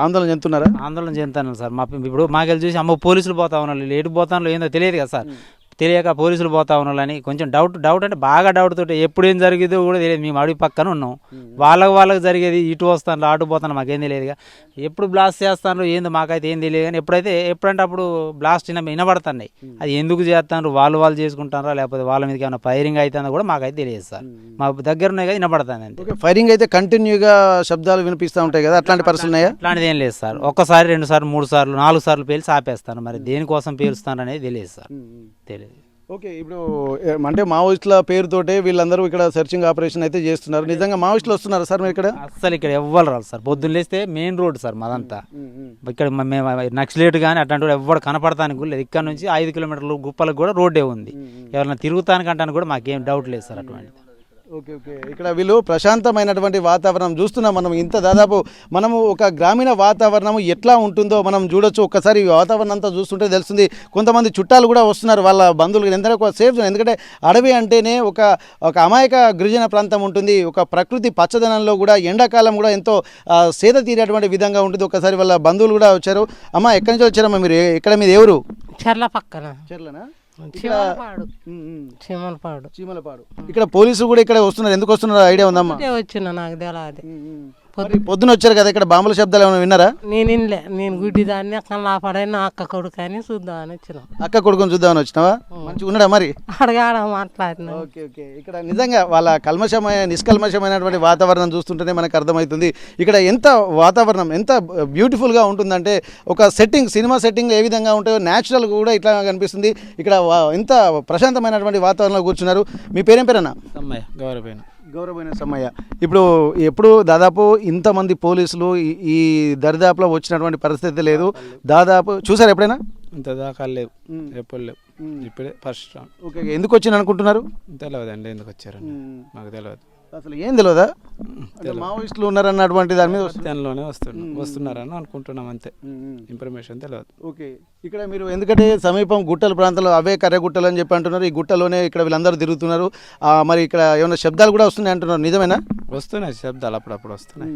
ఆందోళన చెందుతున్నారా? ఆందోళన చెందుతాను సార్. ఇప్పుడు మాకెళ్ళి చూసి పోలీసులు పోతా ఉన్నారు, ఎటు పోతానో ఏందో తెలియదు కదా సార్. తెలియక పోలీసులు పోతా ఉన్నారని కొంచెం డౌట్ అంటే బాగా డౌట్ తోటి ఎప్పుడు ఏం జరిగేదో కూడా తెలియదు. మేము అడవి పక్కన ఉన్నాం, వాళ్ళకి జరిగేది ఇటు వస్తాను అటు పోతాను మాకేం తెలియదుగా. ఎప్పుడు బ్లాస్ట్ చేస్తాను ఏందో మాకైతే ఏం తెలియదు. కానీ ఎప్పుడంటే అప్పుడు బ్లాస్ట్ వినబడుతున్నాయి. అది ఎందుకు చేస్తాను, వాళ్ళు చేసుకుంటారా లేకపోతే వాళ్ళ మీదకి ఏమైనా ఫైరింగ్ అవుతుందో కూడా మాకైతే తెలియదు సార్. మా దగ్గర ఉన్నాయి కదా వినబడతాను అంతే. ఫైరింగ్ అయితే కంటిన్యూగా శబ్దాలు వినిపిస్తూ ఉంటాయి కదా, అట్లాంటి పరిస్థితులు ఉన్నాయా? అట్లాంటిది ఏం లేదు సార్. ఒక్కసారి 2 సార్లు 3 సార్లు 4 సార్లు పేల్చి ఆపేస్తాను. మరి దేనికోసం పేలుస్తాను అనేది తెలియదు సార్, తెలియదు. ఓకే, ఇప్పుడు అంటే మావోయిస్టుల పేరుతోటే వీళ్ళందరూ ఇక్కడ సెర్చింగ్ ఆపరేషన్ అయితే చేస్తున్నారు. నిజంగా మావోయిస్టులు వస్తున్నారా సార్ మీరు ఇక్కడ? అస్సలు ఇక్కడ ఎవ్వరు రాదు సార్. పొద్దున్న లేస్తే మెయిన్ రోడ్ సార్ మాదంతా. ఇక్కడ మేము నక్సలేట్ కానీ అట్లాంటి ఎవ్వరు కనపడతానికి కూడా లేదు. ఇక్కడ నుంచి 5 కిలోమీటర్లు గుప్పలకు కూడా రోడ్డే ఉంది. ఎవరైనా తిరుగుతానికి అంటానికి కూడా మాకేం డౌట్ లేదు సార్ అటువంటిది. ఓకే ఓకే, ఇక్కడ వీళ్ళు ప్రశాంతమైనటువంటి వాతావరణం చూస్తున్నాం మనం. ఇంత దాదాపు మనము ఒక గ్రామీణ వాతావరణం ఎట్లా ఉంటుందో మనం చూడొచ్చు. ఒక్కసారి ఈ వాతావరణం అంతా చూస్తుంటే తెలుస్తుంది. కొంతమంది చుట్టాలు కూడా వస్తున్నారు, వాళ్ళ బంధువులు. ఎంతైనా సేఫ్ జోన్, ఎందుకంటే అడవి అంటేనే ఒక అమాయక గిరిజన ప్రాంతం ఉంటుంది. ఒక ప్రకృతి పచ్చదనంలో కూడా ఎండాకాలం కూడా ఎంతో సేద తీరేటువంటి విధంగా ఉంటుంది. ఒకసారి వాళ్ళ బంధువులు కూడా వచ్చారు. అమ్మ, ఎక్కడి నుంచి వచ్చారమ్మా మీరు? ఇక్కడ మీద ఎవరు? చెర్ల పక్కన. చెర్లనా? చీమలపాడు. ఇక్కడ పోలీసులు కూడా ఇక్కడ వస్తున్నారు. ఎందుకు వస్తున్నారు ఐడియా ఉందమ్మా? వచ్చిన నాకు తెలియదు. పొద్దున వచ్చారు కదా, ఇక్కడ బాంబుల శబ్దాలు ఏమైనా విన్నారా? నేను గుడ్డి దాన్ని అక్కడ లాపడే నా అక్క కొడుకు అని చూద్దామని వచ్చిన. అక్క కొడుకుని చూద్దామని వచ్చినావా? మంచిగా ఉన్నాడా మరి? అడగాడ మాట్లాడినా. ఓకే ఓకే, ఇక్కడ నిజంగా వాళ్ళ నిష్కల్మషమైనటువంటి వాతావరణం చూస్తుంటేనే మనకు అర్థమవుతుంది. ఇక్కడ ఎంత వాతావరణం ఎంత బ్యూటిఫుల్గా ఉంటుందంటే, ఒక సెట్టింగ్, సినిమా సెట్టింగ్ ఏ విధంగా ఉంటాయో న్యాచురల్ కూడా ఇట్లా కనిపిస్తుంది. ఇక్కడ ఎంత ప్రశాంతమైనటువంటి వాతావరణంలో కూర్చున్నారు. మీ పేరేం పేరన్నా? గౌరవమైన సమ్మయ్య. ఎప్పుడు దాదాపు ఇంతమంది పోలీసులు ఈ దరిదాపులో వచ్చినటువంటి పరిస్థితి లేదు. దాదాపు చూసారు ఎప్పుడైనా? ఇంత దాకా లేవు, ఎప్పుడు లేవు. ఇప్పుడే ఫస్ట్. ఓకే, ఎందుకు వచ్చింది అనుకుంటున్నారు? తెలియదండి ఎందుకు వచ్చారని, మాకు తెలియదు. అసలు ఏం తెలియదా? మావోయిస్టులు ఉన్నారన్నటువంటి దాని మీద దానిలోనే వస్తున్నారని అనుకుంటున్నాం అంతే, ఇన్ఫర్మేషన్ తెలియదు. ఓకే, ఇక్కడ మీరు ఎందుకంటే సమీపం గుట్టల ప్రాంతాల్లో అవే కర్రెగుట్టలు అని చెప్పి అంటున్నారు. ఈ గుట్టలోనే ఇక్కడ వీళ్ళందరూ తిరుగుతున్నారు. మరి ఇక్కడ ఏమైనా శబ్దాలు కూడా వస్తున్నాయి అంటున్నారు, నిజమేనా? వస్తున్నాయి శబ్దాలు, అప్పుడప్పుడు వస్తున్నాయి.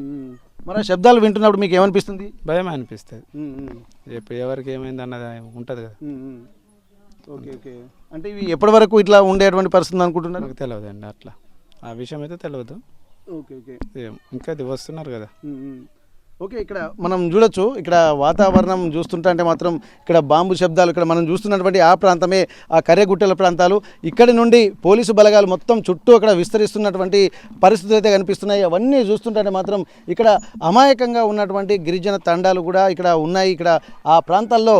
మరి శబ్దాలు వింటున్నప్పుడు మీకు ఏమనిపిస్తుంది? భయం అనిపిస్తుంది. ఇప్పుడు ఎవరికి ఏమైంది అన్నది ఉంటుంది కదా. ఓకే ఓకే, అంటే ఇవి ఎప్పటి వరకు ఇట్లా ఉండేటువంటి పరిస్థితి అనుకుంటున్నారు? నాకు తెలియదండి, అట్లా ఆ విషయం అయితే తెలియదు. ఓకే ఓకే, ఇంకా అది వస్తున్నారు కదా. ఓకే, ఇక్కడ మనం చూడొచ్చు. ఇక్కడ వాతావరణం చూస్తుంటే అంటే మాత్రం ఇక్కడ బాంబు శబ్దాలు, ఇక్కడ మనం చూస్తున్నటువంటి ఆ ప్రాంతమే ఆ కర్రెగుట్టల ప్రాంతాలు. ఇక్కడి నుండి పోలీసు బలగాలు మొత్తం చుట్టూ అక్కడ విస్తరిస్తున్నటువంటి పరిస్థితులు అయితే కనిపిస్తున్నాయి. అవన్నీ చూస్తుంటే మాత్రం ఇక్కడ అమాయకంగా ఉన్నటువంటి గిరిజన తండాలు కూడా ఇక్కడ ఉన్నాయి. ఇక్కడ ఆ ప్రాంతాల్లో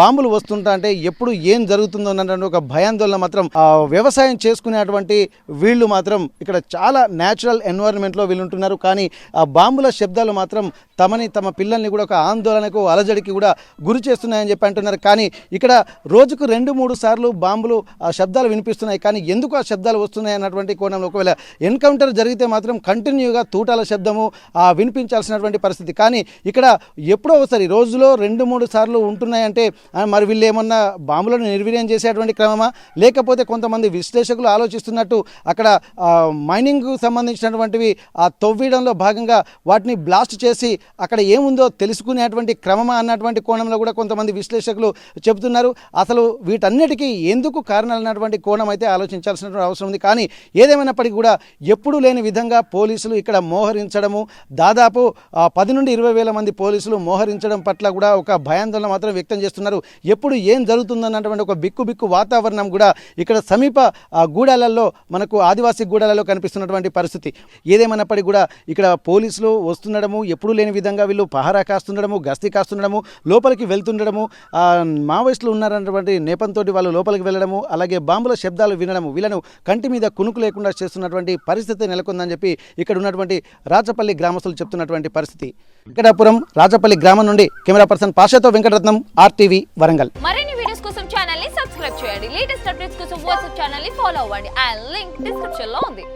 బాంబులు వస్తుంటా అంటే ఎప్పుడు ఏం జరుగుతుందో అన్నటువంటి ఒక భయాందోళన మాత్రం వ్యవసాయం చేసుకునేటువంటి వీళ్ళు మాత్రం ఇక్కడ చాలా న్యాచురల్ ఎన్వైరన్మెంట్లో వీళ్ళు ఉంటున్నారు. కానీ ఆ బాంబుల శబ్దాలు మాత్రం తమ పిల్లల్ని కూడా ఒక ఆందోళనకు అలజడికి కూడా గురి చేస్తున్నాయని చెప్పి అంటున్నారు. కానీ ఇక్కడ రోజుకు 2-3 సార్లు బాంబులు శబ్దాలు వినిపిస్తున్నాయి. కానీ ఎందుకు ఆ శబ్దాలు వస్తున్నాయి అన్నటువంటి కోణంలో ఒకవేళ ఎన్కౌంటర్ జరిగితే మాత్రం కంటిన్యూగా తూటాల శబ్దము వినిపించాల్సినటువంటి పరిస్థితి. కానీ ఇక్కడ ఎప్పుడో ఒకసారి రోజులో 2-3 సార్లు ఉంటున్నాయంటే మరి వీళ్ళు ఏమన్నా బాంబులను నిర్వీర్యం చేసేటువంటి క్రమమా, లేకపోతే కొంతమంది విశ్లేషకులు ఆలోచిస్తున్నట్టు అక్కడ మైనింగ్కు సంబంధించినటువంటివి ఆ తవ్వడంలో భాగంగా వాటిని బ్లాస్ట్ చేసి అక్కడ ఏముందో తెలుసుకునేటువంటి క్రమమా అన్నటువంటి కోణంలో కూడా కొంతమంది విశ్లేషకులు చెబుతున్నారు. అసలు వీటన్నిటికీ ఎందుకు కారణాలు అన్నటువంటి కోణం అయితే ఆలోచించాల్సినటువంటి అవసరం ఉంది. కానీ ఏదేమైనప్పటికీ కూడా ఎప్పుడూ లేని విధంగా పోలీసులు ఇక్కడ మోహరించడము, దాదాపు 10 నుండి 20 వేల మంది పోలీసులు మోహరించడం పట్ల కూడా ఒక భయాందోళన మాత్రం వ్యక్తం చేస్తున్నారు. ఎప్పుడు ఏం జరుగుతుందన్నటువంటి ఒక బిక్కు వాతావరణం కూడా ఇక్కడ సమీప గూడాలలో, మనకు ఆదివాసీ గూడాలలో కనిపిస్తున్నటువంటి పరిస్థితి. ఏదేమైనప్పటికీ కూడా ఇక్కడ పోలీసులు వస్తుండడము, ఎప్పుడు లేని విధంగా వీళ్ళు పహారా కాస్తుండడము, గస్తీ కాస్తుండడము, లోపలికి వెళ్తుండడము, మావోయిస్టులు ఉన్నారన్నటువంటి నేపంతో వాళ్ళు లోపలికి వెళ్ళడము, అలాగే బాంబుల శబ్దాలు వినడము వీళ్ళను కంటి మీద కునుకు లేకుండా చేస్తున్నటువంటి పరిస్థితి నెలకొందని చెప్పి ఇక్కడ ఉన్నటువంటి రాచపల్లి గ్రామస్తులు చెప్తున్నటువంటి పరిస్థితి. వెంకటాపురం రాచపల్లి గ్రామం నుండి కెమెరా పర్సన్ పాషాతో వెంకటరత్నం, RTV వరంగల్. మరిన్ని వీడియోస్ కోసం ఛానల్ ని సబ్స్క్రైబ్ చేయండి. లేటెస్ట్ అప్డేట్స్ కోసం వాట్సాప్ ఛానల్ ని ఫాలో అవ్వండి. ఆ లింక్ డిస్క్రిప్షన్ లో ఉంది.